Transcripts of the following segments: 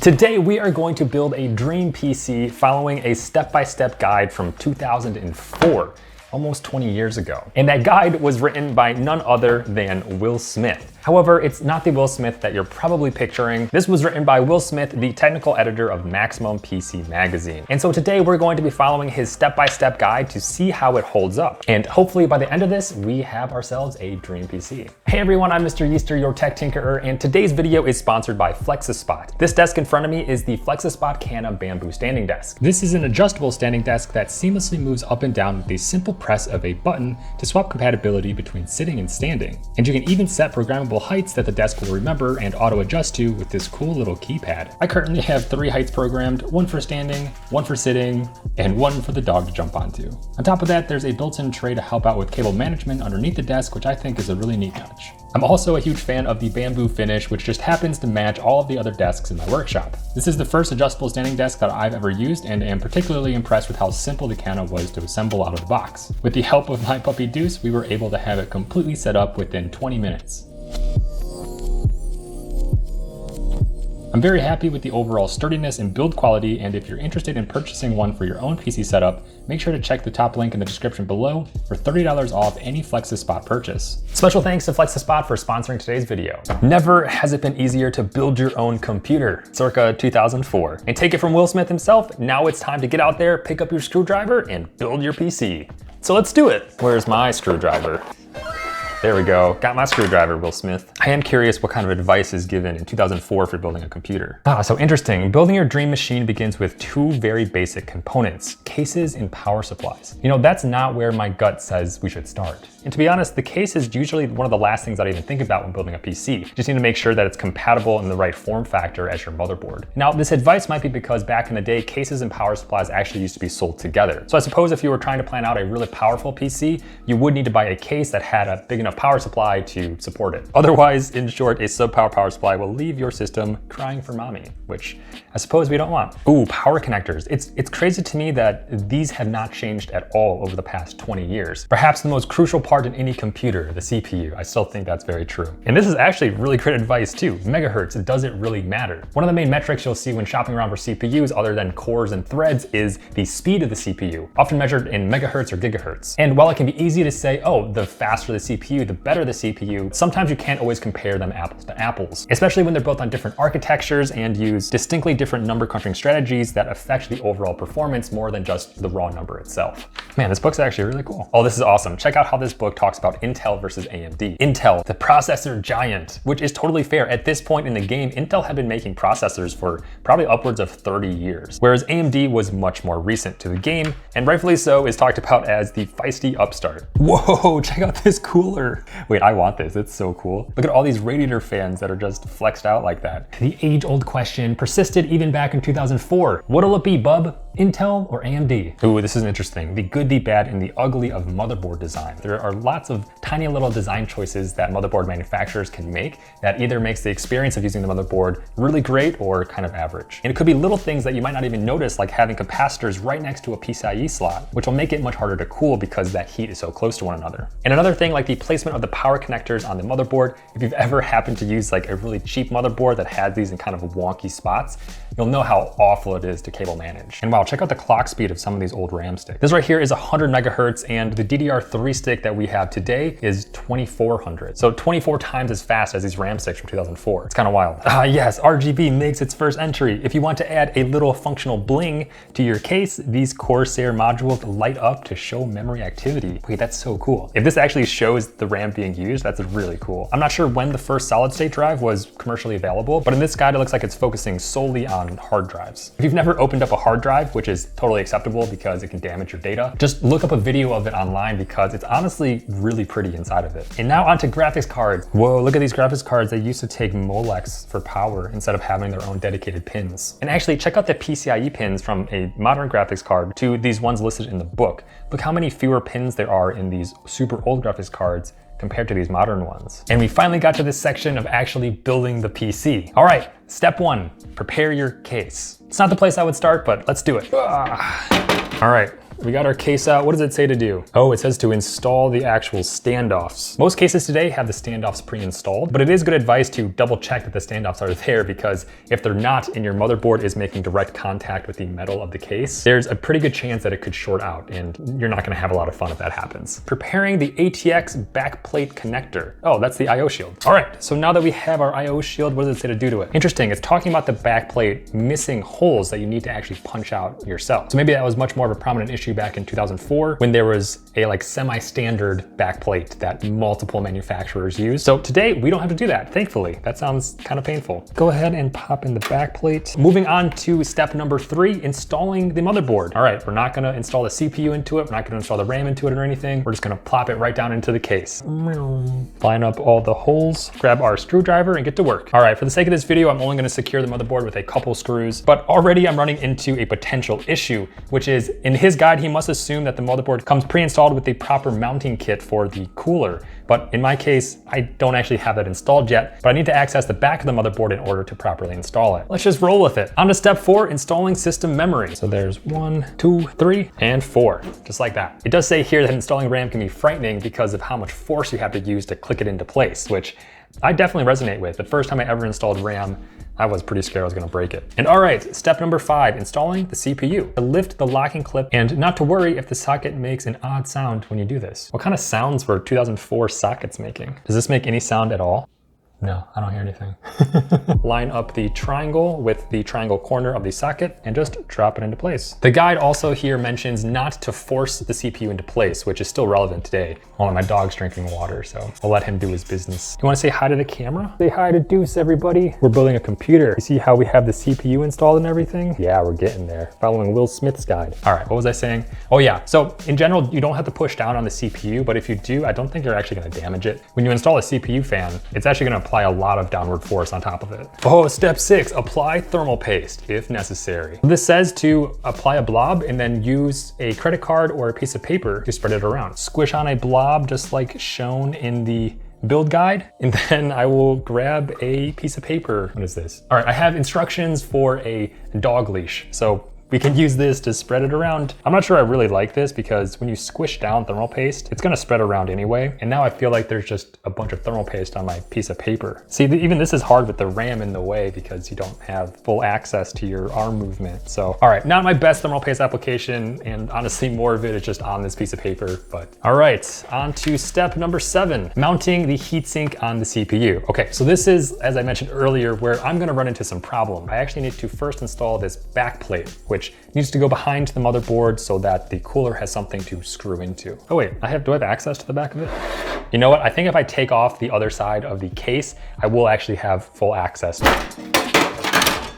Today we are going to build a dream PC following a step-by-step guide from 2004, almost 20 years ago. And that guide was written by none other than Will Smith. However, it's not the Will Smith that you're probably picturing. This was written by Will Smith, the technical editor of Maximum PC magazine. And so today we're going to be following his step-by-step guide to see how it holds up. And hopefully by the end of this, we have ourselves a dream PC. Hey everyone, I'm mryeester, your tech tinkerer, and today's video is sponsored by FlexiSpot. This desk in front of me is the FlexiSpot Canna Bamboo Standing Desk. This is an adjustable standing desk that seamlessly moves up and down with a simple press of a button to swap compatibility between sitting and standing. And you can even set programmable heights that the desk will remember and auto adjust to with this cool little keypad. I currently have 3 heights programmed, one for standing, one for sitting, and one for the dog to jump onto. On top of that, there's a built-in tray to help out with cable management underneath the desk, which I think is a really neat touch. I'm also a huge fan of the bamboo finish, which just happens to match all of the other desks in my workshop. This is the first adjustable standing desk that I've ever used and am particularly impressed with how simple the Canna was to assemble out of the box. With the help of my puppy Deuce, we were able to have it completely set up within 20 minutes. I'm very happy with the overall sturdiness and build quality, and if you're interested in purchasing one for your own PC setup, make sure to check the top link in the description below for $30 off any FlexiSpot purchase. Special thanks to FlexiSpot for sponsoring today's video. Never has it been easier to build your own computer, circa 2004. And take it from Will Smith himself, now it's time to get out there, pick up your screwdriver, and build your PC. So let's do it. Where's my screwdriver? There we go, got my screwdriver, Will Smith. I am curious what kind of advice is given in 2004 for building a computer. So interesting. Building your dream machine begins with 2 very basic components, cases and power supplies. You know, that's not where my gut says we should start. And to be honest, the case is usually one of the last things I even think about when building a PC. You just need to make sure that it's compatible in the right form factor as your motherboard. Now, this advice might be because back in the day, cases and power supplies actually used to be sold together. So I suppose if you were trying to plan out a really powerful PC, you would need to buy a case that had a big enough power supply to support it. Otherwise, in short, a sub-power power supply will leave your system crying for mommy, which I suppose we don't want. Ooh, power connectors. It's crazy to me that these have not changed at all over the past 20 years. Perhaps the most crucial part in any computer, the CPU. I still think that's very true. And this is actually really great advice too. Megahertz, does it really matter? One of the main metrics you'll see when shopping around for CPUs other than cores and threads is the speed of the CPU, often measured in megahertz or gigahertz. And while it can be easy to say, oh, the faster the CPU, the better the CPU, sometimes you can't always compare them apples to apples, especially when they're built on different architectures and use distinctly different number crunching strategies that affect the overall performance more than just the raw number itself. Man, this book's actually really cool. Oh, this is awesome. Check out how this book talks about Intel versus AMD. Intel, the processor giant, which is totally fair. At this point in the game, Intel had been making processors for probably upwards of 30 years, whereas AMD was much more recent to the game, and rightfully so is talked about as the feisty upstart. Whoa, check out this cooler. Wait, I want this, it's so cool. Look at all these Radiator fans that are just flexed out like that. The age-old question persisted even back in 2004. What'll it be, bub? Intel or AMD? Ooh, this is interesting. The good, the bad, and the ugly of motherboard design. There are lots of tiny little design choices that motherboard manufacturers can make that either makes the experience of using the motherboard really great or kind of average. And it could be little things that you might not even notice, like having capacitors right next to a PCIe slot, which will make it much harder to cool because that heat is so close to one another. And another thing, like the placement of the power connectors on the motherboard. If you've ever happened to use like a really cheap motherboard that has these in kind of wonky spots, you'll know how awful it is to cable manage. And wow, check out the clock speed of some of these old RAM sticks. This right here is 100 megahertz, and the DDR3 stick that we have today is 2400. So 24 times as fast as these RAM sticks from 2004. It's kind of wild. Yes, RGB makes its first entry. If you want to add a little functional bling to your case, these Corsair modules light up to show memory activity. Wait, that's so cool. If this actually shows the RAM being used, that's really cool. I'm not sure when the first solid state drive was commercially available, but in this guide, it looks like it's focusing solely on hard drives. If you've never opened up a hard drive, which is totally acceptable because it can damage your data, just look up a video of it online because it's honestly really pretty inside of it. And now onto graphics cards. Whoa, look at these graphics cards. They used to take Molex for power instead of having their own dedicated pins. And actually check out the PCIe pins from a modern graphics card to these ones listed in the book. Look how many fewer pins there are in these super old graphics cards compared to these modern ones. And we finally got to this section of actually building the PC. All right, step 1, prepare your case. It's not the place I would start, but let's do it. All right, we got our case out. What does it say to do? Oh, it says to install the actual standoffs. Most cases today have the standoffs pre-installed, but it is good advice to double check that the standoffs are there, because if they're not and your motherboard is making direct contact with the metal of the case, there's a pretty good chance that it could short out, and you're not gonna have a lot of fun if that happens. Preparing the ATX backplate connector. Oh, that's the IO shield. All right, so now that we have our IO shield, what does it say to do to it? Interesting, it's talking about the backplate missing holes that you need to actually punch out yourself. So maybe that was much more of a prominent issue back in 2004 when there was a like semi-standard backplate that multiple manufacturers use. So today we don't have to do that, thankfully. That sounds kind of painful. Go ahead and pop in the backplate. Moving on to step number 3, installing the motherboard. All right, we're not gonna install the CPU into it. We're not gonna install the RAM into it or anything. We're just gonna plop it right down into the case. Line up all the holes, grab our screwdriver and get to work. All right, for the sake of this video, I'm only gonna secure the motherboard with a couple screws, but already I'm running into a potential issue, which is in his guide, he must assume that the motherboard comes pre-installed with the proper mounting kit for the cooler. But in my case, I don't actually have that installed yet, but I need to access the back of the motherboard in order to properly install it. Let's just roll with it. On to step 4, installing system memory. So there's 1, 2, 3, and 4, just like that. It does say here that installing RAM can be frightening because of how much force you have to use to click it into place, which I definitely resonate with. The first time I ever installed RAM, I was pretty scared I was gonna break it. And all right, step number 5, installing the CPU. To lift the locking clip and not to worry if the socket makes an odd sound when you do this. What kind of sounds were 2004 sockets making? Does this make any sound at all? No, I don't hear anything. Line up the triangle with the triangle corner of the socket and just drop it into place. The guide also here mentions not to force the CPU into place, which is still relevant today. Well, my dog's drinking water, so I'll let him do his business. You wanna say hi to the camera? Say hi to Deuce, everybody. We're building a computer. You see how we have the CPU installed and everything? Yeah, we're getting there. Following Will Smith's guide. All right, what was I saying? Oh yeah, so in general, you don't have to push down on the CPU, but if you do, I don't think you're actually gonna damage it. When you install a CPU fan, it's actually gonna apply a lot of downward force on top of it. Oh, step 6, apply thermal paste if necessary. This says to apply a blob and then use a credit card or a piece of paper to spread it around. Squish on a blob just like shown in the build guide, and then I will grab a piece of paper. What is this? All right, I have instructions for a dog leash. So we can use this to spread it around. I'm not sure I really like this because when you squish down thermal paste, it's gonna spread around anyway. And now I feel like there's just a bunch of thermal paste on my piece of paper. See, even this is hard with the RAM in the way because you don't have full access to your arm movement. So, all right, not my best thermal paste application, and honestly, more of it is just on this piece of paper, but all right, on to step number 7, mounting the heatsink on the CPU. Okay, so this is, as I mentioned earlier, where I'm gonna run into some problem. I actually need to first install this backplate, which needs to go behind the motherboard so that the cooler has something to screw into. Oh wait, do I have access to the back of it? You know what, I think if I take off the other side of the case, I will actually have full access.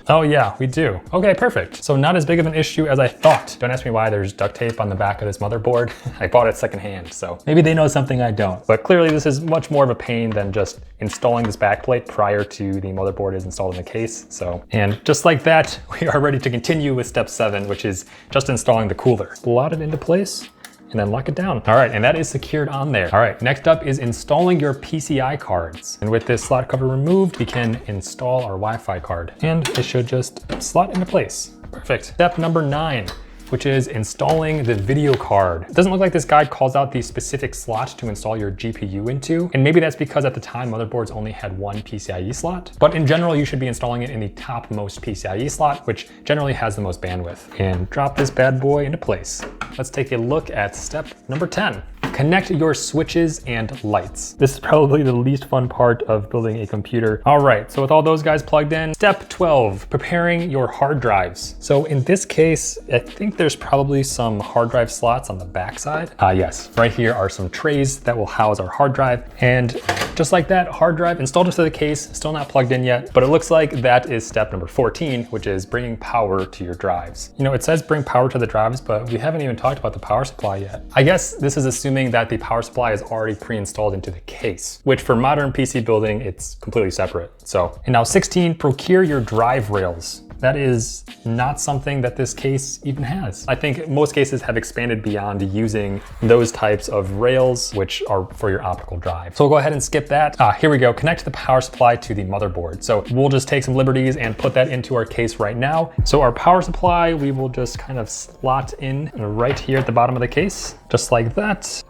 Oh yeah, we do. Okay, perfect. So not as big of an issue as I thought. Don't ask me why there's duct tape on the back of this motherboard. I bought it secondhand, so maybe they know something I don't. But clearly this is much more of a pain than just installing this backplate prior to the motherboard is installed in the case. So, and just like that, we are ready to continue with step 7, which is just installing the cooler. Slot it into place and then lock it down. All right, and that is secured on there. All right, next up is installing your PCI cards. And with this slot cover removed, we can install our Wi-Fi card and it should just slot into place. Perfect. Step number 9, which is installing the video card. It doesn't look like this guide calls out the specific slot to install your GPU into, and maybe that's because at the time motherboards only had one PCIe slot, but in general you should be installing it in the topmost PCIe slot, which generally has the most bandwidth. And drop this bad boy into place. Let's take a look at step number 10. Connect your switches and lights. This is probably the least fun part of building a computer. All right, so with all those guys plugged in, step 12, preparing your hard drives. So in this case, I think there's probably some hard drive slots on the back side. Yes, right here are some trays that will house our hard drive. And just like that, hard drive installed into the case, still not plugged in yet, but it looks like that is step number 14, which is bringing power to your drives. You know, it says bring power to the drives, but we haven't even talked about the power supply yet. I guess this is assuming that the power supply is already pre-installed into the case, which for modern PC building, it's completely separate. So, and now 16, procure your drive rails. that is not something that this case even has. I think most cases have expanded beyond using those types of rails, which are for your optical drive. So we'll go ahead and skip that. Here we go, connect the power supply to the motherboard. So we'll just take some liberties and put that into our case right now. So our power supply, we will just kind of slot in right here at the bottom of the case, just like that.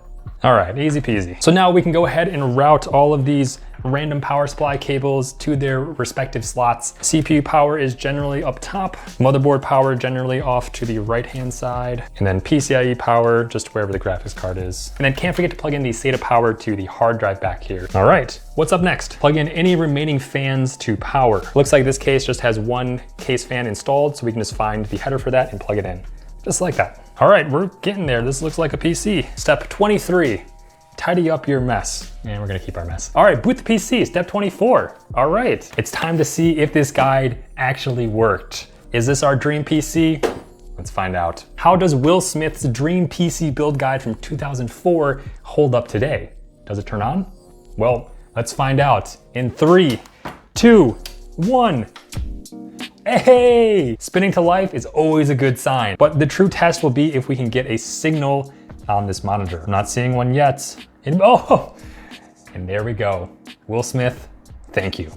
All right, easy peasy. So now we can go ahead and route all of these random power supply cables to their respective slots. CPU power is generally up top, motherboard power generally off to the right-hand side, and then PCIe power just wherever the graphics card is. And then can't forget to plug in the SATA power to the hard drive back here. All right, what's up next? Plug in any remaining fans to power. Looks like this case just has one case fan installed, so we can just find the header for that and plug it in, just like that. All right, we're getting there. This looks like a PC. Step 23, tidy up your mess. And we're gonna keep our mess. All right, boot the PC, step 24. All right, it's time to see if this guide actually worked. Is this our dream PC? Let's find out. How does Will Smith's dream PC build guide from 2004 hold up today? Does it turn on? Well, let's find out in 3, 2, 1. Hey! Spinning to life is always a good sign, but the true test will be if we can get a signal on this monitor. I'm not seeing one yet. And there we go. Will Smith, thank you.